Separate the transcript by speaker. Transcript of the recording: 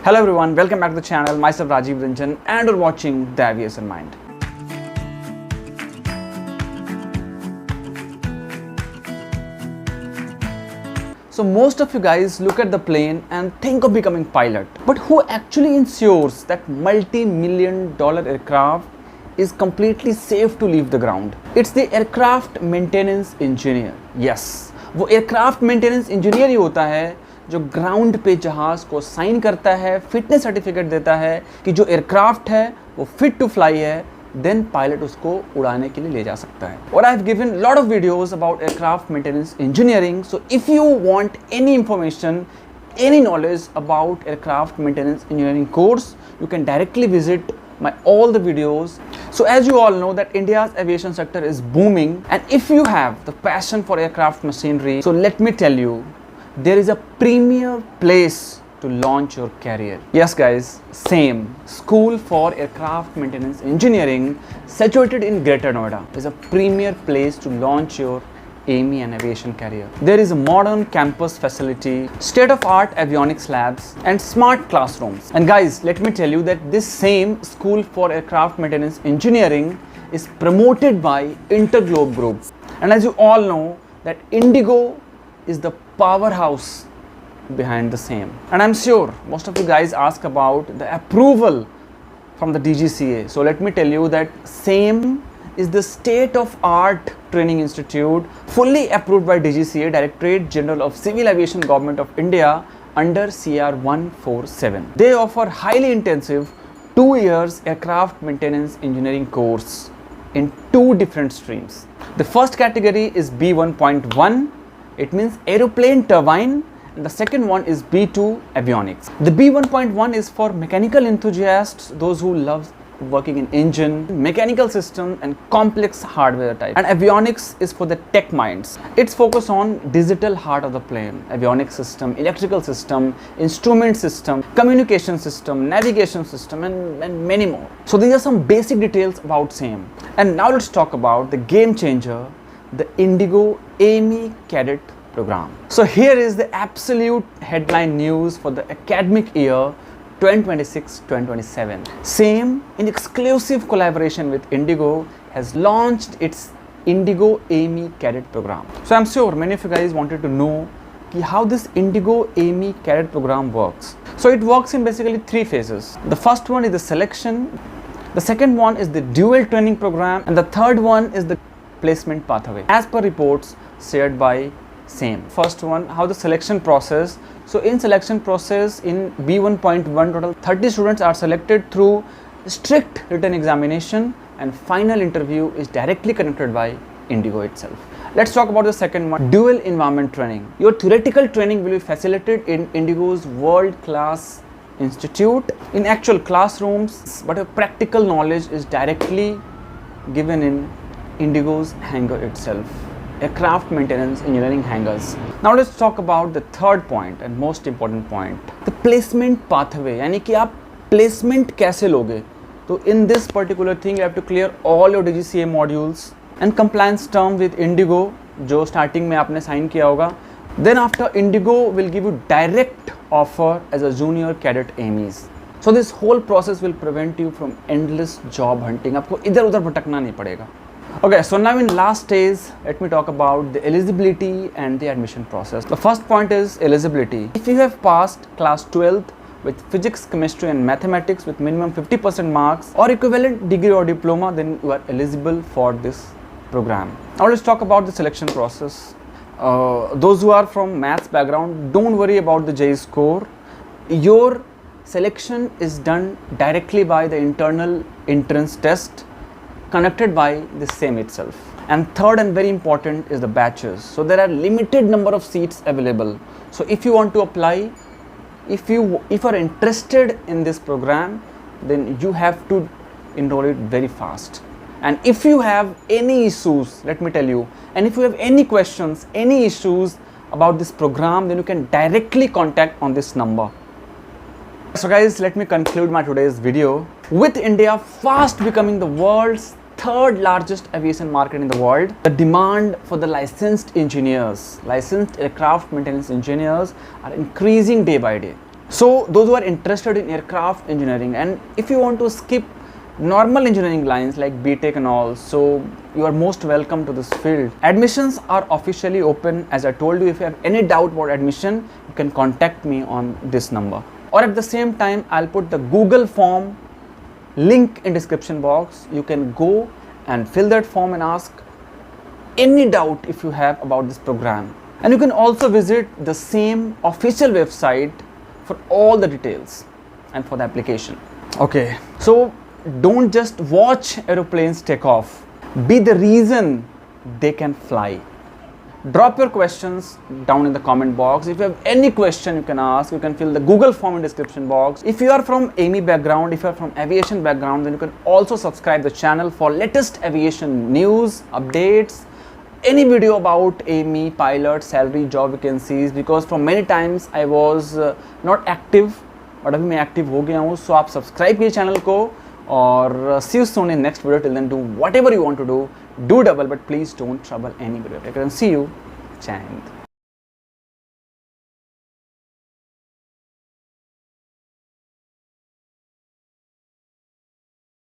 Speaker 1: Hello everyone, welcome back to the channel. Myself Rajeev, Ranjan, and you're watching the Aviation Mind. So most of you guys look at the plane and think of becoming pilot, but who actually ensures that multi-million-dollar aircraft is completely safe to leave the ground? It's the aircraft maintenance engineer. Yes, वो aircraft maintenance engineer ही होता है जो ground पे जहाज को sign करता है, fitness certificate देता है कि जो एयरक्राफ्ट है वो फिट टू फ्लाई है, देन पायलट उसको उड़ाने के लिए ले जा सकता है. और I have given lot of videos about aircraft maintenance engineering. So if you want any information, any knowledge about aircraft maintenance engineering course, you can directly visit my all the videos. So as you all know that India's aviation sector is booming, and if you have the passion for aircraft machinery, so let me tell you, there is a premier place to launch your career. Yes guys, same School for Aircraft Maintenance Engineering situated in Greater Noida is a premier place to launch your AME and aviation career. There is a modern campus facility, state-of-art avionics labs and smart classrooms. And guys, let me tell you that this same School for Aircraft Maintenance Engineering is promoted by Interglobe Group. And as you all know that Indigo is the powerhouse behind the same. And I'm sure most of you guys ask about the approval from the DGCA. So let me tell you that same is the state-of-art training institute fully approved by DGCA, Directorate General of Civil Aviation, Government of India, under CR 147. They offer highly intensive 2 years aircraft maintenance engineering course in 2 different streams. The first category is B1.1, it means aeroplane turbine, and the second one is B2 avionics. The B1.1 is for mechanical enthusiasts, those who love working in engine, mechanical system and complex hardware type. And avionics is for the tech minds. It's focused on digital heart of the plane, avionics system, electrical system, instrument system, communication system, navigation system and many more. So these are some basic details about same. And now let's talk about the game changer, the Indigo AME Cadet program. So here is the absolute headline news for the academic year 2026-2027. SAME, in exclusive collaboration with Indigo, has launched its Indigo AME Cadet program. So I'm sure many of you guys wanted to know how this Indigo AME Cadet program works. So it works in basically 3 phases. The first one is the selection, the second one is the dual training program, and the third one is the placement pathway as per reports shared by SAME. First one, how the selection process. So in selection process in B1.1, total 30 students are selected through strict written examination, and final interview is directly conducted by Indigo itself. Let's talk about the second one, dual environment training. Your theoretical training will be facilitated in Indigo's world-class institute in actual classrooms, but your practical knowledge is directly given in Indigo's hangar itself, aircraft maintenance engineering hangars. Now let's talk about the third point and most important point, the placement pathway. यानी कि आप placement कैसे लोगे? तो in this particular thing you have to clear all your DGCA modules and compliance term with Indigo जो starting में आपने sign किया होगा. Then after Indigo will give you direct offer as a junior cadet AMEs. So this whole process will prevent you from endless job hunting. आपको इधर उधर भटकना नहीं पड़ेगा. Okay, so now in last stage, let me talk about the eligibility and the admission process. The first point is eligibility. If you have passed class 12th with physics, chemistry and mathematics with minimum 50% marks or equivalent degree or diploma, then you are eligible for this program. Now let's talk about the selection process. Those who are from maths background, don't worry about the JEE score. Your selection is done directly by the internal entrance test conducted by the SAME itself. And third and very important is the batches. So there are limited number of seats available. So if you want to apply, if you are interested in this program, then you have to enroll it very fast. And if you have any issues, let me tell you, and if you have any questions, any issues about this program, then you can directly contact on this number. So guys, let me conclude my today's video. With India fast becoming the world's third largest aviation market in the world, the demand for the licensed engineers, licensed aircraft maintenance engineers are increasing day by day. So those who are interested in aircraft engineering, and if you want to skip normal engineering lines like BTech and all, so you are most welcome to this field. Admissions are officially open. As I told you, if you have any doubt about admission, you can contact me on this number, or at the same time I'll put the Google form link in description box. You can go and fill that form and ask any doubt if you have about this program, and you can also visit the same official website for all the details and for the application. Okay, so don't just watch aeroplanes take off, be the reason they can fly. Drop your questions down in the comment box. If you have any question you can ask, you can fill the Google form in description box. If you are from AME background, if you are from aviation background, then you can also subscribe the channel for latest aviation news, updates, any video about AME, pilot, salary, job vacancies, because from many times I was not active, but अभी मैं active हो गया हूँ. So आप subscribe कीजिए channel को, और see you soon in next video. Till then, do whatever you want to do double, but please don't trouble anybody. I can see you. Jai Hind.